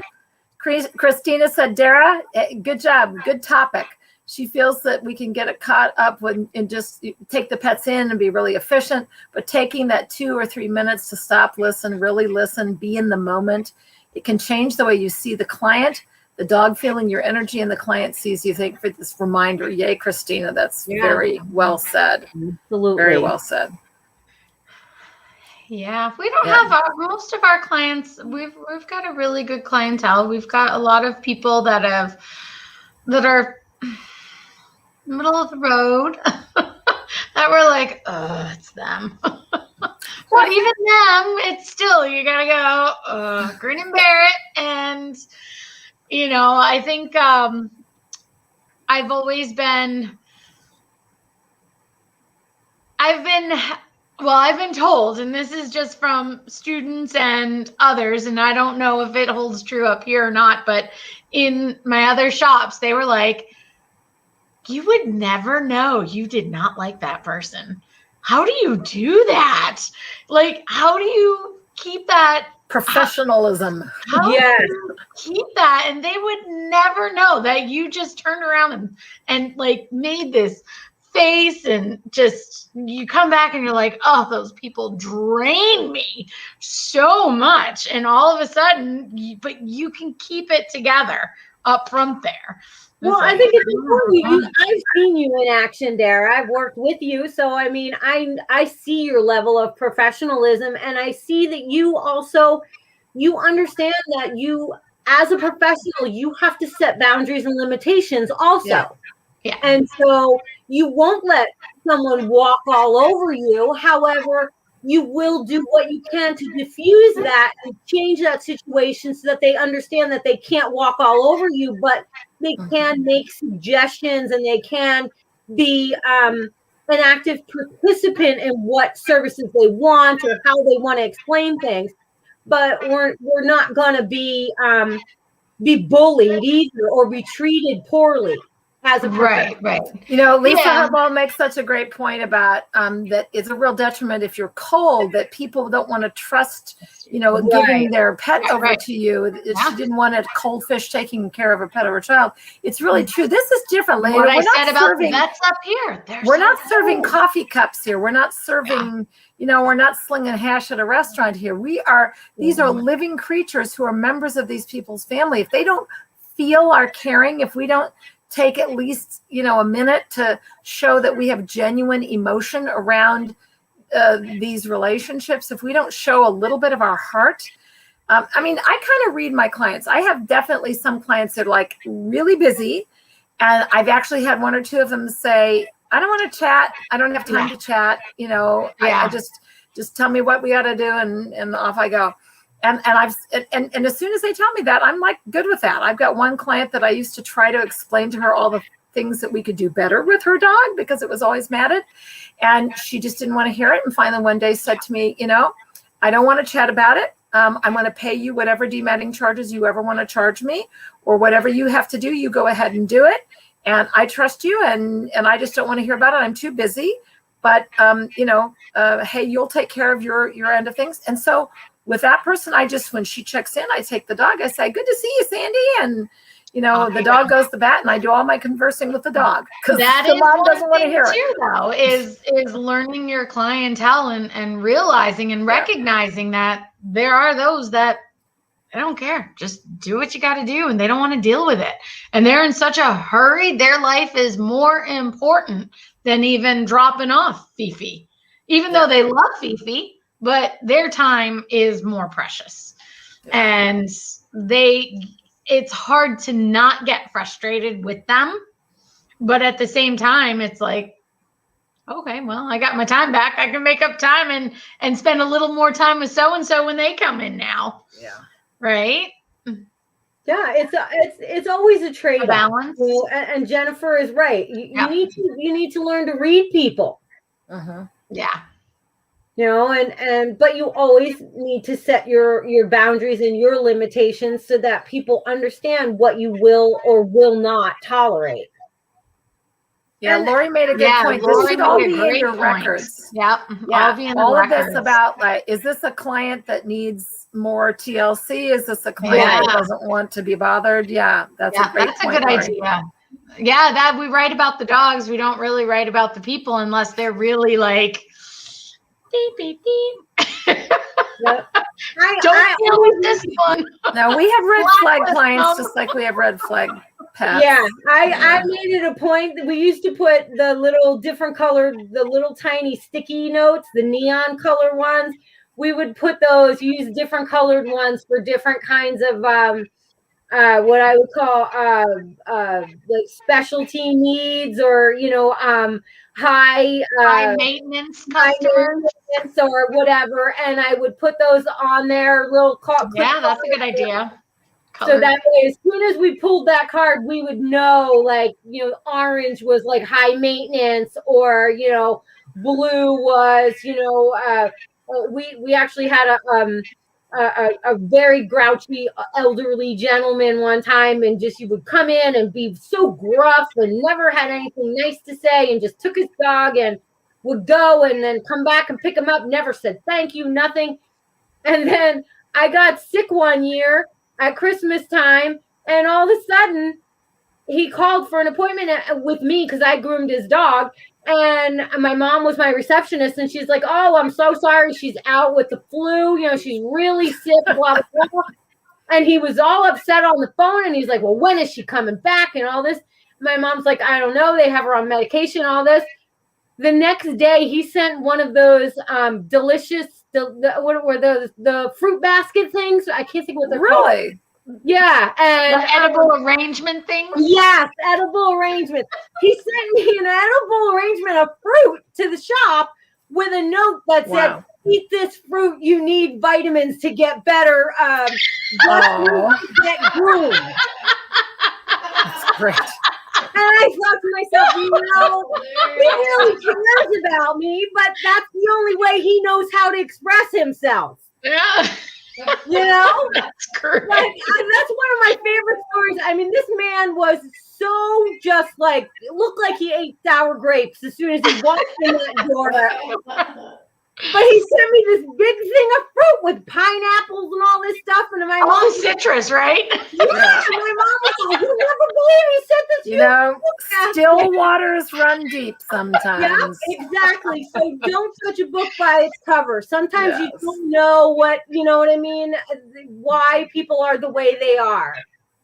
Christina said, Dara, good job. Good topic. She feels that we can get it caught up and just take the pets in and be really efficient, but taking that 2 or 3 minutes to stop, listen, really listen, be in the moment. It can change the way you see the client, the dog feeling your energy, and the client sees you. Thank you for this reminder. Yay, Christina. That's very well said. Absolutely. Very well said. Yeah, we don't have most of our clients. We've got a really good clientele. We've got a lot of people that are middle of the road that that we're like, oh, it's them. But even them, it's still, you gotta go, grin and bear it. And, I think I've always been, I've been told, and this is just from students and others, and I don't know if it holds true up here or not, but in my other shops, they were like, you would never know you did not like that person. How do you do that? Like, how do you keep that professionalism? How do you keep that? And they would never know that you just turned around and like made this face, and just, you come back and you're like, oh, those people drain me so much. And all of a sudden, but you can keep it together up front there. Well, I think it's important. I've seen you in action, Dara. I've worked with you. So, I mean, I see your level of professionalism, and I see that you understand that you, as a professional, you have to set boundaries and limitations also. Yeah. And so you won't let someone walk all over you. However, you will do what you can to diffuse that and change that situation so that they understand that they can't walk all over you, but they can make suggestions, and they can be an active participant in what services they want or how they want to explain things. But we're not going to be bullied either, or be treated poorly as a right. Lisa Harbaugh makes such a great point about that it's a real detriment if you're cold, that people don't want to trust, giving their pet over to you. She didn't want a cold fish taking care of a pet or a child. It's really true. This is different, Lady. What I said about the vets up here. We're not serving coffee cups here. We're not serving, we're not slinging hash at a restaurant here. These are living creatures who are members of these people's family. If they don't feel our caring, if we don't take at least, a minute to show that we have genuine emotion around these relationships, if we don't show a little bit of our heart. I kind of read my clients. I have definitely some clients that are like really busy. And I've actually had one or two of them say, I don't want to chat. I don't have time to chat. I just tell me what we got to do, and off I go. And as soon as they tell me that, I'm like good with that. I've got one client that I used to try to explain to her all the things that we could do better with her dog because it was always matted, and she just didn't want to hear it. And finally one day said to me, I don't want to chat about it. I'm going to pay you whatever dematting charges you ever want to charge me, or whatever you have to do, you go ahead and do it. And I trust you, and I just don't want to hear about it. I'm too busy. But hey, you'll take care of your end of things. And so with that person, when she checks in, I take the dog. I say, good to see you, Sandy. And, the dog goes to bat, and I do all my conversing with the dog. Because the mom doesn't want to hear it. Though, is learning your clientele and realizing and recognizing that there are those that they don't care. Just do what you got to do, and they don't want to deal with it. And they're in such a hurry. Their life is more important than even dropping off Fifi, even though they love Fifi. But their time is more precious, and it's hard to not get frustrated with them. But at the same time, it's like, okay, well, I got my time back. I can make up time and spend a little more time with so-and-so when they come in now. Yeah. Right. Yeah. It's always a trade-off. Balance. And Jennifer is right. You need to learn to read people. Yeah. But you always need to set your boundaries and your limitations so that people understand what you will or will not tolerate. Yeah, Lori made a good point. This should all be in your records. Yep. Yeah. All of this about, like, is this a client that needs more TLC? Is this a client that doesn't want to be bothered? Yeah, that's a great point. That's a good idea. Yeah, that we write about the dogs. We don't really write about the people unless they're really like, beep, beep, beep. Yep. Don't deal with this one. No, we have red flag clients just like we have red flag pets. Yeah, I made it a point that we used to put the little different colored, the little tiny sticky notes, the neon color ones. We would put those, use different colored ones for different kinds of what I would call like specialty needs, or high maintenance customers or whatever, and I would put those on their little card. Yeah, that's a good idea. So that way, as soon as we pulled that card, we would know, like, orange was like high maintenance, or blue was, we actually had a very grouchy elderly gentleman one time, and just he would come in and be so gruff and never had anything nice to say, and just took his dog and would go and then come back and pick him up, never said thank you, nothing. And then I got sick one year at Christmas time, and all of a sudden he called for an appointment with me because I groomed his dog, and my mom was my receptionist, and she's like, oh, I'm so sorry, she's out with the flu, she's really sick, blah, blah, blah. And he was all upset on the phone, and he's like, well, when is she coming back and all this? My mom's like, I don't know, they have her on medication, all this. The next day he sent one of those delicious, what were the fruit basket things? I can't think what they're called. Really? Yeah, and the edible arrangement things. Yes, edible arrangement. He sent me an edible arrangement of fruit to the shop with a note that said, "Eat this fruit. You need vitamins to get better. Get groomed." That's great. And I thought to myself, he really cares about me, but that's the only way he knows how to express himself. Yeah. That's correct. Like, that's one of my favorite stories. I mean, this man was so just like, it looked like he ate sour grapes as soon as he walked in that door. But he sent me this big thing of fruit with pineapples and all this stuff. And my mom, citrus, right? Yeah, my mom was like, you never believe he sent this. Still waters run deep sometimes. Yeah, exactly. So don't judge a book by its cover. Sometimes you don't know what I mean, why people are the way they are.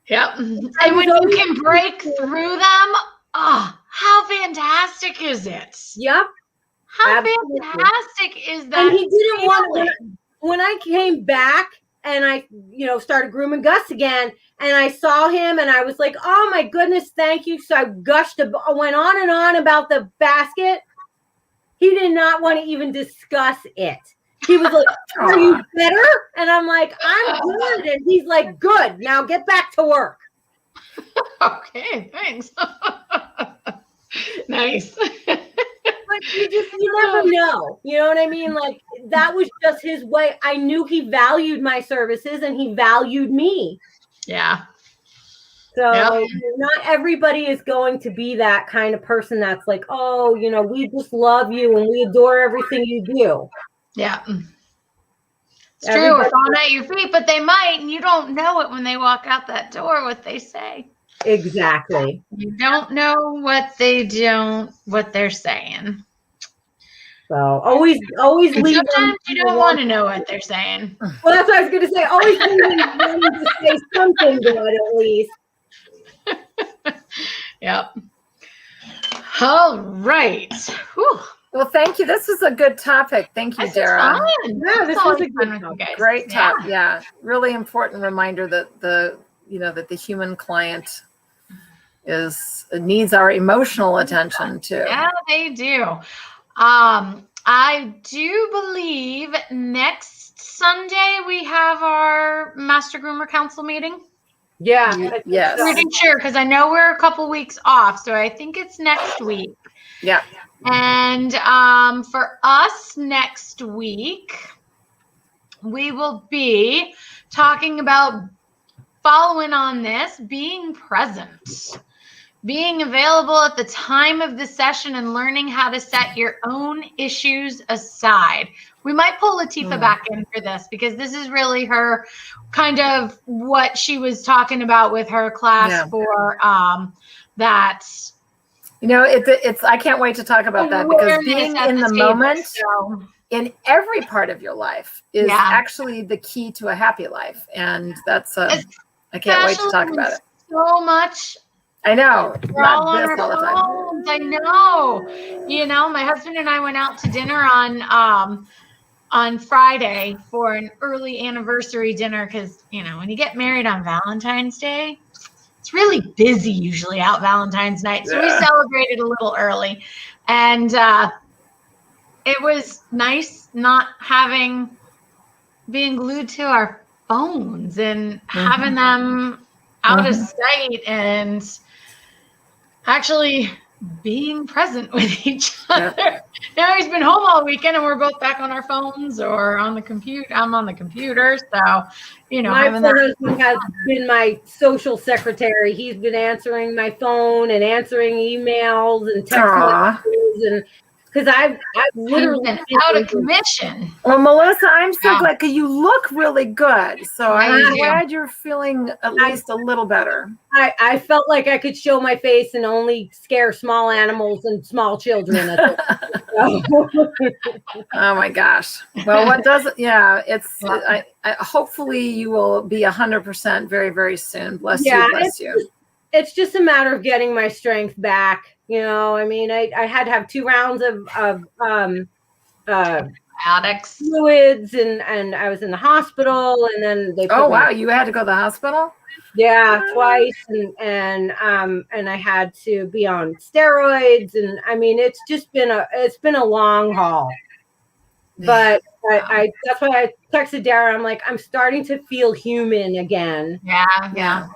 Yep. And when you can break through them, how fantastic is it? Yep. How fantastic is that? And he didn't want when I came back and I, started grooming Gus again, and I saw him and I was like, oh my goodness, thank you. So I went on and on about the basket. He did not want to even discuss it. He was like, are you better? And I'm like, I'm good. And he's like, good. Now get back to work. Okay, thanks. Nice. But you never know. You know what I mean? Like, that was just his way. I knew he valued my services and he valued me. Yeah. So not everybody is going to be that kind of person that's like, oh, we just love you and we adore everything you do. Yeah. It's true. We're falling at your feet, but they might, and you don't know it when they walk out that door, what they say. Exactly. You don't know what they're saying. So always leave them. Sometimes you don't want to know what they're saying. Well, that's what I was going to say. Always leave them to say something good at least. Yep. All right. Whew. Well, thank you. This was a good topic. Thank you, Dara. Yeah, this was a good topic. Great topic. Yeah. Really important reminder that that the human client needs our emotional attention too. Yeah, they do. I do believe next Sunday we have our Master Groomer Council meeting. Yeah. Yes. Pretty sure, because I know we're a couple weeks off, so I think it's next week. Yeah. And for us next week, we will be talking about, following on this, being present, being available at the time of the session, and learning how to set your own issues aside. We might pull Latifah back in for this, because this is really her kind of what she was talking about with her class for that. It's I can't wait to talk about that, because being in the moment in every part of your life is actually the key to a happy life. And that's I can't wait to talk about it. So much. I know. We're all on our phones. I know. My husband and I went out to dinner on Friday for an early anniversary dinner, because when you get married on Valentine's Day, it's really busy usually out Valentine's night. So we celebrated a little early. And it was nice not being glued to our phones and having them out of sight and actually being present with each other. Yep. Now he's been home all weekend and we're both back on our phones or on the computer. I'm on the computer. So, my husband has been my social secretary. He's been answering my phone and answering emails and text messages, and because I've literally been out of commission. Well, Melissa, I'm so glad because you look really good. So I'm glad you're feeling at least a little better. I felt like I could show my face and only scare small animals and small children. Oh my gosh. Well, what does it? Yeah, it's. I hopefully you will be 100% very, very soon. Bless you. It's just a matter of getting my strength back. I mean, I had to have 2 rounds of addicts fluids, and I was in the hospital, and then they. Oh wow, you had to go to the hospital? Yeah, twice, and I had to be on steroids, and I mean, it's been a long haul. But I that's why I texted Dara. I'm like, I'm starting to feel human again. Yeah.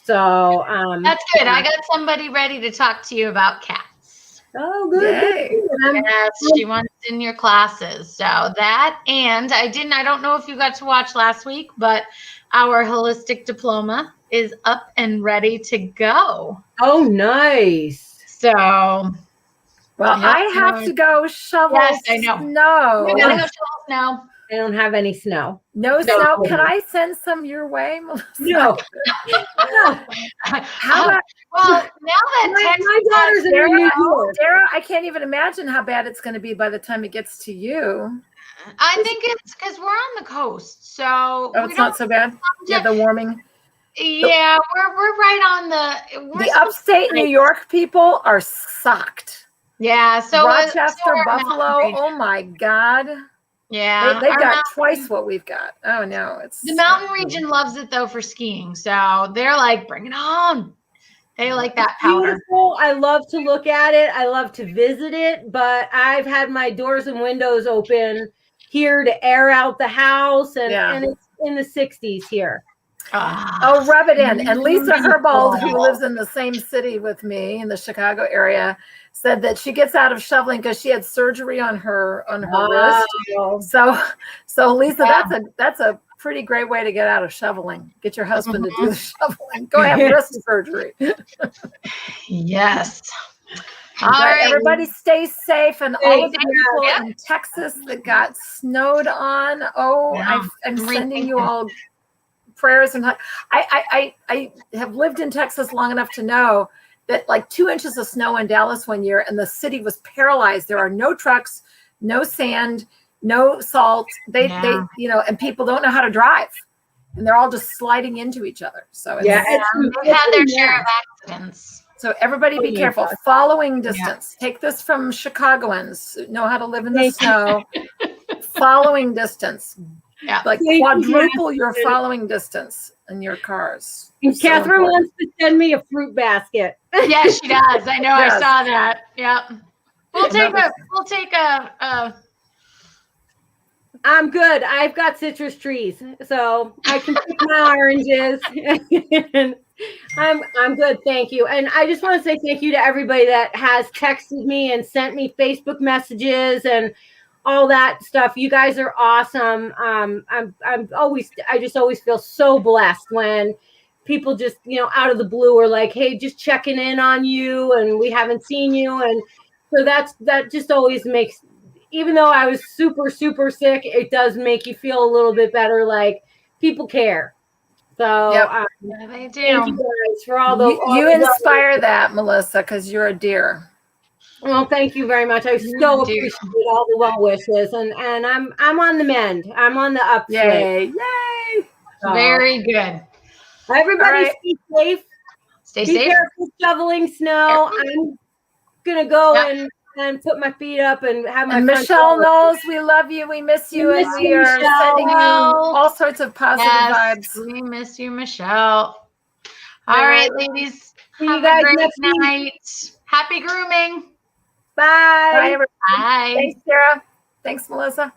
So that's good. I got somebody ready to talk to you about cats. Oh, good. Yes, she wants in your classes. So that, and I don't know if you got to watch last week, but our holistic diploma is up and ready to go. Oh, nice. So, well, I have to go shovel snow. We gotta go shovel snow. I don't have any snow. No snow. Can I send some your way, Melissa? No. How about? Well, now that my daughter's in New York. Dara, I can't even imagine how bad it's going to be by the time it gets to you. I think it's because we're on the coast, so it's not so bad. Yeah, the warming. Yeah, we're right on the upstate New York people are sucked. Yeah, so Rochester, Buffalo. Oh my God. Yeah, they've got twice what we've got. Oh no, it's the mountain region loves it though for skiing, so they're like, bring it on. They like that powder. Beautiful. I love to look at it. I love to visit it, but I've had my doors and windows open here to air out the house, and it's in the 60s here. Oh, rub it in. And Lisa Herbold, who lives in the same city with me in the Chicago area, said that she gets out of shoveling because she had surgery on her wrist. So Lisa, that's a pretty great way to get out of shoveling. Get your husband to do the shoveling. Go have wrist surgery. Yes. All right, everybody stay safe, and all of the people in Texas that got snowed on. I'm sending you all prayers, and I have lived in Texas long enough to know that like 2 inches of snow in Dallas one year, and the city was paralyzed. There are no trucks, no sand, no salt. They and people don't know how to drive, and they're all just sliding into each other. So they've had their share of accidents. So everybody be careful. Following distance. Take this from Chicagoans. Know how to live in the snow. Following distance. Yeah. Like quadruple your following distance in your cars. And Catherine wants to send me a fruit basket. Yeah, she does. I know. I saw that. Yeah. We'll take a I'm good. I've got citrus trees, so I can pick my oranges. I'm good, thank you. And I just want to say thank you to everybody that has texted me and sent me Facebook messages and all that stuff. You guys are awesome. I just always feel so blessed when people just, out of the blue are like, hey, just checking in on you, and we haven't seen you. And so that just always makes, even though I was super, super sick, it does make you feel a little bit better. Like people care. So they do. Thank you guys for all the. You inspire that, Melissa, because you're a dear. Well, thank you very much. I so appreciate all the well wishes, and I'm on the mend. I'm on the upswing. Yay! So, very good. Everybody, stay safe. Stay safe. Be careful shoveling snow. I'm gonna go and put my feet up and have my. And Michelle knows we love you. We miss you, and we are sending you all sorts of positive vibes. We miss you, Michelle. All right, ladies. See you guys a great next night. Happy grooming. Bye. Bye, everybody. Bye. Thanks, Sarah. Thanks, Melissa.